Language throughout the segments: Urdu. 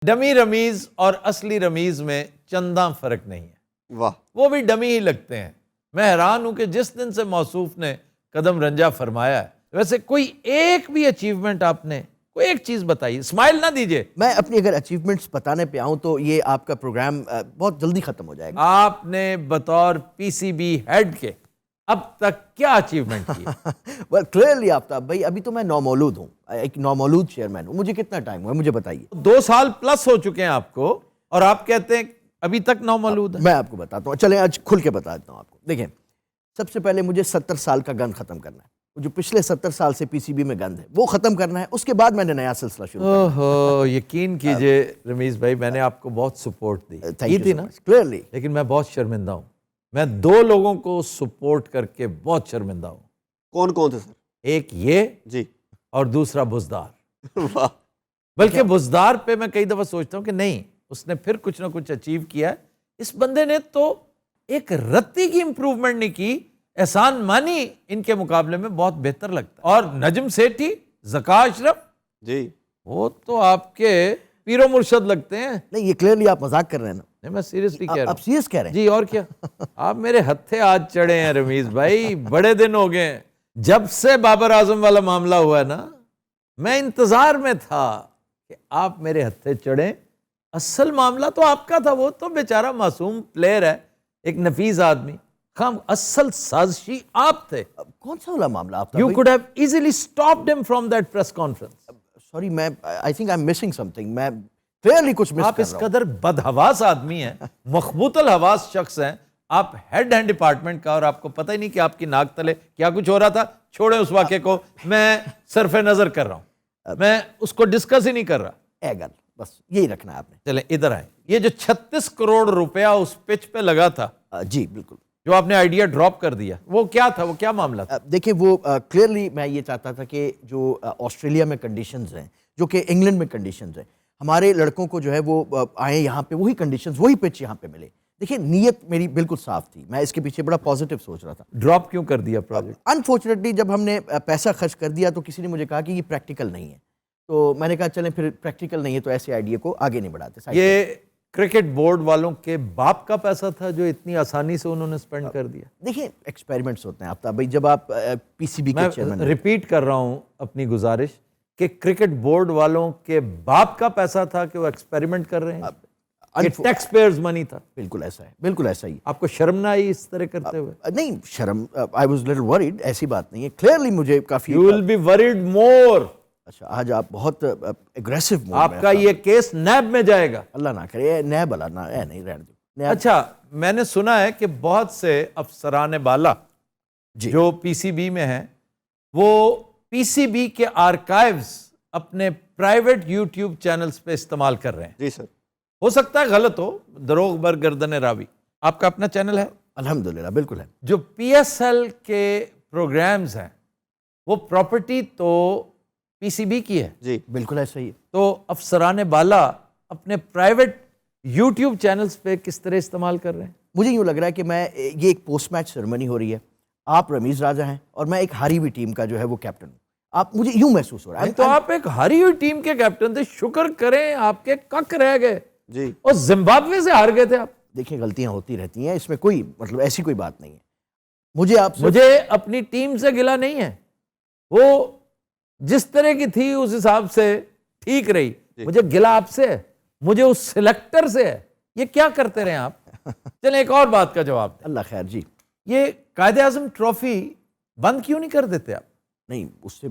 ڈمی رمیز اور اصلی رمیز میں چنداں فرق نہیں ہے، واہ، وہ بھی ڈمی ہی لگتے ہیں۔ میں حیران ہوں کہ جس دن سے موصوف نے قدم رنجا فرمایا ہے، ویسے کوئی ایک بھی اچیومنٹ آپ نے، کوئی ایک چیز بتائیے، اسمائل نہ دیجئے۔ میں اپنی اگر اچیومنٹس بتانے پہ آؤں تو یہ آپ کا پروگرام بہت جلدی ختم ہو جائے گا۔ آپ نے بطور پی سی بی ہیڈ کے اب تک کیا اچیومنٹ کی؟ کلیئرلی آفتاب بھائی، ابھی تو میں نومولود ہوں، ایک نومولود چیئرمین ہوں۔ مجھے کتنا ٹائم ہوا ہے مجھے بتائیے؟ 2 سال پلس ہو چکے ہیں آپ کو، اور آپ کہتے ہیں ابھی تک نومولود ہے۔ میں آپ کو بتاتا ہوں، چلیں آج کھل کے بتا دیتا ہوں آپ کو۔ دیکھیں، سب سے پہلے مجھے 70 سال کا گند ختم کرنا ہے، جو پچھلے 70 سال سے پی سی بی میں گند ہے وہ ختم کرنا ہے، اس کے بعد میں نے نیا سلسلہ شروع کرنا ہے۔ اوہو، یقین کیجئے رمیز بھائی، میں نے آپ کو بہت سپورٹ دی کی تھی نا، کلیئرلی لیکن میں بہت شرمندہ ہوں۔ میں 2 لوگوں کو سپورٹ کر کے بہت شرمندہ ہوں، کون کون تھے سر؟ ایک یہ جی، اور دوسرا بزدار۔ واہ، بلکہ بزدار پہ میں کئی دفعہ سوچتا ہوں کہ نہیں، اس نے پھر کچھ نہ کچھ اچیو کیا ہے۔ اس بندے نے تو ایک رتی کی امپروومنٹ نہیں کی، احسان مانی ان کے مقابلے میں بہت بہتر لگتا ہے۔ اور نجم سیٹھی، ذکا اشرف، جی، وہ تو آپ کے پیر و مرشد لگتے ہیں۔ نہیں، یہ کلیئرلی آپ مذاق کر رہے ہیں نا؟ نہیں، میں سیریسلی کہہ رہا آپ ہوں سیریس کہہ رہے ہیں؟ جی، اور کیا، آپ میرے ہتھے آج چڑھے ہیں رمیز بھائی، بڑے دن ہو گئے ہیں۔ جب سے بابر اعظم والا معاملہ ہوا ہے نا، میں انتظار میں تھا کہ آپ میرے ہتھے چڑھیں۔ اصل معاملہ تو آپ کا تھا، وہ تو بیچارہ معصوم پلیئر ہے، ایک نفیس آدمی، خام اصل سازشی آپ تھے۔ کون سا والا معاملہ آپ؟ You could have easily stopped him from that press conference۔ Sorry, میں I think I am missing something, میں کلیئرلی کچھ مس آپ کر اس رہا ہوں۔ قدر بدحواس آدمی ہیں، مخبوط الحواس شخص ہیں، آپ ہیڈ ہیں ڈپارٹمنٹ کا، اور آپ کو پتہ ہی نہیں کہ آپ کی ناک تلے کیا کچھ ہو رہا تھا۔ چھوڑیں اس واقعے کو، میں صرف نظر کر رہا ہوں، میں اس کو ڈسکس ہی نہیں کر رہا۔ اے گل، بس یہی رکھنا ہے آپ نے۔ چلیں ادھر آئیں، یہ جو 36 کروڑ روپیہ اس پچ پہ لگا تھا، جی بالکل، جو آپ نے آئیڈیا ڈراپ کر دیا، وہ کیا تھا، وہ کیا معاملہ تھا؟ دیکھیں وہ کلیئرلی میں یہ چاہتا تھا کہ جو آسٹریلیا میں کنڈیشنز ہیں، جو کہ انگلینڈ میں کنڈیشنز ہیں، ہمارے لڑکوں کو جو ہے وہ آئیں یہاں پہ، وہی کنڈیشنز، وہی پچ یہاں پہ ملے۔ دیکھیں، نیت میری بالکل صاف تھی، میں اس کے پیچھے بڑا پازیٹیو سوچ رہا تھا۔ ڈراپ کیوں کر دیا پروجیکٹ؟ انفارچونیٹلی جب ہم نے پیسہ خرچ کر دیا تو کسی نے مجھے کہا کہ یہ پریکٹیکل نہیں ہے، تو میں نے کہا چلیں پھر پریکٹیکل نہیں ہے تو ایسے آئیڈیا کو آگے نہیں بڑھاتے۔ یہ کرکٹ بورڈ والوں کے باپ کا پیسہ تھا جو اتنی آسانی سے انہوں نے سپینڈ کر دیا؟ دیکھیں، ایکسپیریمنٹس ہوتے ہیں آفتاب بھائی، جب آپ پی سی بی کے میں چیئرمین، ریپیٹ کر رہا ہوں اپنی گزارش کہ کرکٹ بورڈ والوں کے باپ کا پیسا تھا کہ وہ ایکسپیریمنٹ کر رہے ہیں، یہ ٹیکس پیئرز منی تھا۔ بالکل ایسا ہے، بالکل ایسا ہی۔ آپ کو شرم نہ آئی اس طرح کرتے ہوئے؟ نہیں شرم، آئی واز لٹل ورڈ، ایسی بات نہیں ہے، کلیئرلی مجھے کافی۔ یو ول بی ورڈ مور۔ اچھا، آج آپ بہت اگریسو موڈ میں ہیں۔ آپ کا یہ کیس نیب میں جائے گا۔ اللہ نہ کرے، نیا بلا نہ، اے نہیں رہنے دو۔ اچھا، میں نے سنا ہے کہ بہت سے افسران بالا جو پی سی بی میں ہیں، وہ پی سی بی کے آرکائیوز اپنے پرائیویٹ یوٹیوب چینلز پہ استعمال کر رہے ہیں۔ جی سر، ہو سکتا ہے غلط ہو، دروغ بر گردن راوی۔ آپ کا اپنا چینل ہے؟ الحمدللہ، بالکل ہے۔ جو پی ایس ایل کے پروگرامز ہیں، وہ پراپرٹی تو پی سی بی کی ہے، جی، بالکل ایسا ہی ہے۔ تو افسران بالا اپنے پرائیویٹ یوٹیوب چینلز پہ کس طرح استعمال کر رہے ہیں؟ مجھے یوں لگ رہا ہے کہ میں، یہ ایک پوسٹ میچ سیرمنی ہو رہی ہے، آپ رمیز راجہ ہیں اور میں ایک ہاری ہوئی ٹیم کا جو ہے وہ کیپٹن ہوں، آپ، مجھے یوں محسوس ہو رہا ہے۔ تو آپ ایک ہاری ہوئی ٹیم کے کیپٹن تھے، شکر کریں آپ کے کک رہ گئے، جی، اور زمبابوے سے ہار گئے تھے آپ۔ دیکھیں، غلطیاں ہوتی رہتی ہیں، اس میں کوئی مطلب ایسی کوئی بات نہیں ہے۔ مجھے آپ سے، مجھے اپنی ٹیم سے گلہ نہیں ہے، وہ جس طرح کی تھی اس حساب سے ٹھیک رہی، مجھے گلہ آپ سے ہے، مجھے اس سلیکٹر سے ہے۔ یہ کیا کرتے رہے آپ؟ چلیں ایک اور بات کا جواب دیں، اللہ خیر جی۔ یہ قائد اعظم ٹرافی بند کیوں نہیں کر دیتے آپ؟ نہیں، اس سے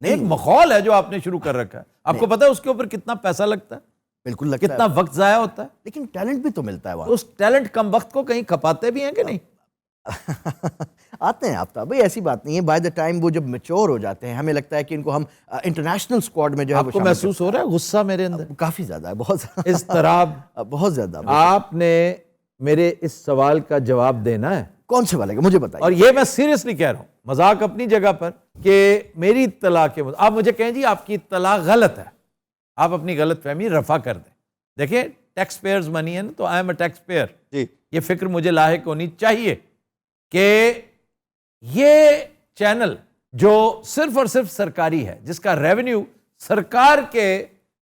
ایک مخول ہے جو آپ نے شروع کر رکھا ہے، آپ کو پتا ہے اس کے اوپر کتنا پیسہ لگتا ہے، بالکل لگتا ہے، کتنا وقت ضائع ہوتا ہے، لیکن ٹیلنٹ بھی تو ملتا ہے وہاں۔ اس ٹیلنٹ کم وقت کو کہیں کھپاتے بھی ہیں کہ نہیں؟ آتے ہیں آفتاب بھائی، ایسی بات نہیں ہے، بائی دا ٹائم وہ جب میچور ہو جاتے ہیں، ہمیں لگتا ہے کہ ان کو ہم انٹرنیشنل اسکواڈ میں جو ہے آپ کو محسوس ہو رہا ہے غصہ میرے اندر؟ کافی زیادہ ہے، بہت زیادہ، اضطراب؟ بہت زیادہ۔ آپ نے میرے اس سوال کا جواب دینا ہے، کون سے والے کا مجھے بتائیے؟ اور یہ میں سیریسلی کہہ رہا ہوں، مذاق اپنی جگہ پر، کہ میری اطلاع کے آپ مجھے کہیں جی آپ کی اطلاع غلط ہے، آپ اپنی غلط فہمی رفع کر دیں۔ دیکھیں، ٹیکس پیئرز منی ہے نا، تو I am a taxpayer, جی، یہ فکر مجھے لاحق ہونی چاہیے کہ یہ چینل جو صرف اور صرف سرکاری ہے، جس کا ریونیو سرکار کے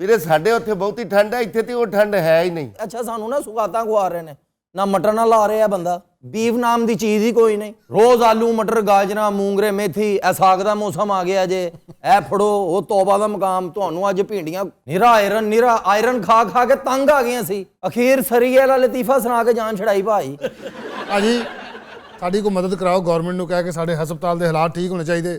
ਵੀਰੇ ਸਾਡੇ ਉੱਥੇ ਬਹੁਤੀ ਠੰਡ ਹੈ, ਇੱਥੇ ਤੇ ਉਹ ਠੰਡ ਹੈ ਹੀ ਨਹੀਂ। ਅੱਛਾ ਸਾਨੂੰ ਨਾ ਸੁਗਾਤਾਂ ਖਵਾ ਰਹੇ ਨੇ, ਨਾ ਮਟਰ ਨਾਲ ਲਾ ਰਿਹਾ ਬੰਦਾ, ਬੀਫ ਨਾਮ ਦੀ ਚੀਜ਼ ਹੀ ਕੋਈ ਨਹੀਂ। ਰੋਜ਼ ਆਲੂ ਮਟਰ ਗਾਜਰਾਂ ਮੂੰਗਰੇ ਮੇਥੀ, ਇਹ ਸਾਗ ਦਾ ਮੌਸਮ ਆ ਗਿਆ ਜੇ, ਇਹ ਫੜੋ ਉਹ ਤੋਬਾ ਦਾ ਮਕਾਮ। ਤੁਹਾਨੂੰ ਅੱਜ ਭਿੰਡੀਆਂ, ਨਿਰਾ ਆਇਰਨ ਖਾ ਖਾ ਕੇ ਤੰਗ ਆ ਗਏ ਸੀ। ਅਖੀਰ ਸਰੀਏ ਵਾਲਾ ਲਤੀਫਾ ਸੁਣਾ ਕੇ ਜਾਨ ਛੜਾਈ ਭਾਈ। ਭਾਜੀ ਸਾਡੀ ਕੋਈ ਮਦਦ ਕਰਾਓ, ਗਵਰਨਮੈਂਟ ਨੂੰ ਕਹਿ ਕੇ ਸਾਡੇ ਹਸਪਤਾਲ ਦੇ ਹਾਲਾਤ ਠੀਕ ਹੋਣੇ ਚਾਹੀਦੇ।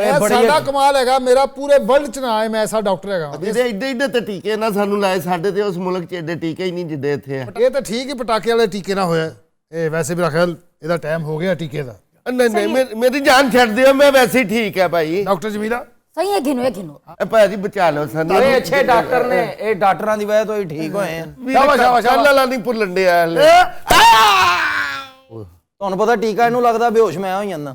ਇਹ ਸਾਡਾ ਕਮਾਲ ਹੈਗਾ, ਮੇਰਾ ਪੂਰੇ ਵਰਲਡ ਚ ਨਾ ਆਏ, ਮੈਂ ਐਸਾ ਡਾਕਟਰ ਹੈਗਾ। ਜਿਹਦੇ ਏਡੇ ਏਡੇ ਤੇ ਟੀਕੇ ਨਾ ਸਾਨੂੰ ਲਾਏ, ਸਾਡੇ ਤੇ ਉਸ ਮੁਲਕ 'ਚ ਏਡੇ ਟੀਕੇ ਹੀ ਨਹੀਂ ਜਿੱਦੇ ਇੱਥੇ ਆ। ਇਹ ਤਾਂ ਠੀਕ ਹੀ ਪਟਾਕੇ ਵਾਲੇ ਟੀਕੇ ਨਾ ਹੋਇਆ, ਇਹ ਵੈਸੇ ਮੇਰਾ ਖਿਆਲ ਇਹਦਾ ਟਾਈਮ ਹੋ ਗਿਆ ਟੀਕੇ ਦਾ। ਨਹੀਂ ਮੇਰੀ ਜਾਨ ਛੱਡ ਦਿਓ, ਮੈਂ ਵੈਸੇ ਹੀ ਠੀਕ ਹੈ ਭਾਈ। ਡਾਕਟਰ ਜਮੀਲਾ ਸਹੀ ਹੈ, ਗਿਨੋ ਇਹ ਭਾਜੀ ਬਚਾ ਲਓ ਸਾਨੂੰ। ਇਹ ਅੱਛੇ ਡਾਕਟਰ ਨੇ, ਇਹ ਡਾਕਟਰਾਂ ਦੀ ਵਜ੍ਹਾ ਤੋਂ ਹੀ ਠੀਕ ਹੋਏ ਆ। ਸ਼ਾਬਾਸ਼ ਅੱਲਾ ਨਹੀਂ ਭੁੱਲਣ ਡਿਆ ਹਲੇ। ਤੁਹਾਨੂੰ ਪਤਾ ਟੀਕਾ ਇਹਨੂੰ ਲੱਗਦਾ ਬੇਹੋਸ਼ ਮੈਂ ਹੋ ਜਾਂਦਾ।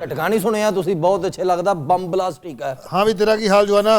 ਝਟਕਾ ਨਹੀਂ ਸੁਣਿਆ ਤੁਸੀਂ? ਬਹੁਤ ਅੱਛੇ ਲੱਗਦਾ, ਬੰਬ ਬਲਾਸਟ ਟੀਕਾ। ਹਾਂ ਵੀ ਤੇਰਾ ਕੀ ਹਾਲ ਜਵਾਨਾ?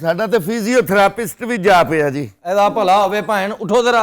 ਸਾਡਾ ਤੇ ਫਿਜ਼ੀਓਥੈਰੇਪਿਸਟ ਵੀ ਜਾ ਪਿਆ ਜੀ। ਇਹਦਾ ਭਲਾ ਹੋਵੇ ਭੈਣ, ਉਠੋ ਜ਼ਰਾ।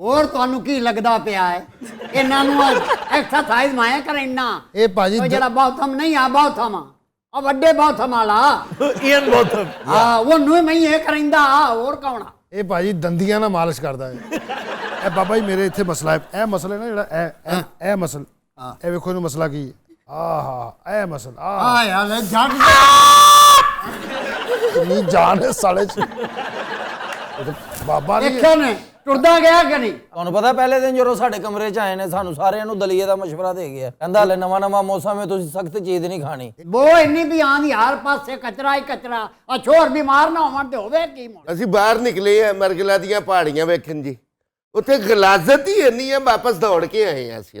ਹੋਰ ਤੁਹਾਨੂੰ ਕੀ ਲੱਗਦਾ ਪਿਆ ਹੈ ਇਹਨਾਂ ਨੂੰ ਐਕਸਰਸਾਈਜ਼ ਮਾਇਆ ਕਰਨਾ? ਇਹ ਭਾਜੀ ਉਹ ਜਿਹੜਾ ਬਹੁਥਮ ਨਹੀਂ ਆ, ਬਹੁਥਮ ਆ ਵੱਡੇ ਬਹੁਥਮ ਵਾਲਾ, Ian Botham. ਹਾਂ ਉਹਨੂੰ ਮੈਂ ਇਹ ਕਰਿੰਦਾ, ਹੋਰ ਕੌਣ ਆ? ਇਹ ਭਾਜੀ ਦੰਦੀਆਂ ਨਾਲ ਮਾਲਿਸ਼ ਕਰਦਾ ਹੈ। ਇਹ ਬਾਬਾ ਜੀ ਮੇਰੇ ਇੱਥੇ ਮਸਲਾ ਹੈ, ਇਹ ਮਸਲਾ ਨਾ ਜਿਹੜਾ ਇਹ ਮਸਲ, ਇਹ ਵੇਖੋ ਇਹਨੂੰ ਮਸਲਾ ਕੀ ਹੈ। ਆਹਾ ਇਹ ਮਸਲ ਆ ਯਾਰ ਜੱਟ ਕਿੰਨੀ ਜਾਨ ਹੈ ਸਾਲੇ ਚ। ਬਾਬਾ ਨੇ ਦੇਖਿਆ ਨੇ ਟੁਰਦਾ ਗਿਆ ਕਿ ਨਹੀਂ? ਤੁਹਾਨੂੰ ਪਤਾ ਪਹਿਲੇ ਦਿਨ ਜਦੋਂ ਸਾਡੇ ਕਮਰੇ 'ਚ ਆਏ ਨੇ, ਸਾਨੂੰ ਸਾਰਿਆਂ ਨੂੰ ਦਲੀਏ ਦਾ ਮਸ਼ਵਰਾ ਦੇ ਗਿਆ। ਕਹਿੰਦਾ ਹਲੇ ਨਵਾਂ ਮੌਸਮ ਹੈ, ਤੁਸੀਂ ਸਖਤ ਚੀਜ਼ ਨਹੀਂ ਖਾਣੀ। ਉਹ ਇੰਨੀ ਵੀ ਆਂਦੀ ਹਰ ਪਾਸੇ ਕਚਰਾ ਹੀ ਕਚਰਾ, ਆ ਛੋਰ ਬਿਮਾਰ ਨਾ ਹੋਵਣ ਤੇ ਹੋਵੇ ਕੀ ਮੋੜ। ਅਸੀਂ ਬਾਹਰ ਨਿਕਲੇ ਆ ਮਰਗਲਾ ਦੀਆਂ ਪਹਾੜੀਆਂ ਵੇਖਣ ਜੀ, ਉੱਥੇ ਗਲਾਜ਼ਤ ਹੀ ਇੰਨੀ ਆ, ਵਾਪਸ ਦੌੜ ਕੇ ਆਏ ਆ ਅਸੀਂ।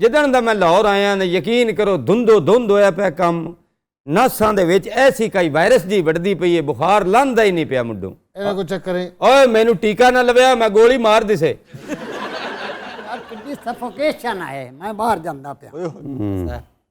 ਜਿੱਦਣ ਦਾ ਮੈਂ ਲਾਹੌਰ ਆਇਆ ਨੇ, ਯਕੀਨ ਕਰੋ ਧੁੰਦ ਹੋਇਆ ਪਿਆ ਕੰਮ। ਨਾਸਾਂ ਦੇ ਵਿੱਚ ਐਸੀ ਕਈ ਵਾਇਰਸ ਜੀ ਵੱਢਦੀ ਪਈ ਹੈ, ਬੁਖਾਰ ਲੰਘਦਾ ਹੀ ਨਹੀਂ ਪਿਆ ਮੁੰਡੂ। ਇਹਨਾਂ ਕੋ ਚੈੱਕ ਕਰੇ। ਓਏ ਮੈਨੂੰ ਟੀਕਾ ਨਾ ਲਵਿਆ, ਮੈਂ ਗੋਲੀ ਮਾਰ ਦਿਸੇ। ਯਾਰ ਕਿੰਨੀ ਸਫੋਕੇਸ਼ਨ ਹੈ, ਮੈਂ ਬਾਹਰ ਜਾਂਦਾ ਪਿਆ।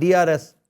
DRS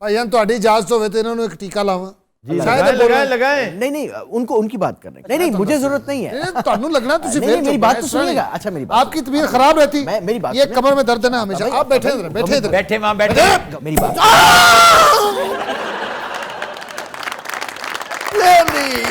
ਭਾਈ ਜਾਨ ਤੁਹਾਡੀ ਇਜਾਜ਼ਤ ਹੋਵੇ ਤੇ ਇਹਨਾਂ ਨੂੰ ਇੱਕ ਟੀਕਾ ਲਾਵਾਂ। جی شاید لگائیں لگائیں نہیں نہیں ان کو ان کی بات کر رہے ہیں. نہیں مجھے ضرورت نہیں ہے. تانوں لگنا تسی نہیں، پھر نہیں، میری چپ بات ہے، تو اس طرح سنیے گا. نہیں. اچھا میری بات آپ کی طبیعت خراب رہتی میری بات یہ سنیں. کمر میں درد ہے نا ہمیشہ. آپ بیٹھے ادھر بیٹھے ادھر بیٹھے وہاں بیٹھے میری بات لے لی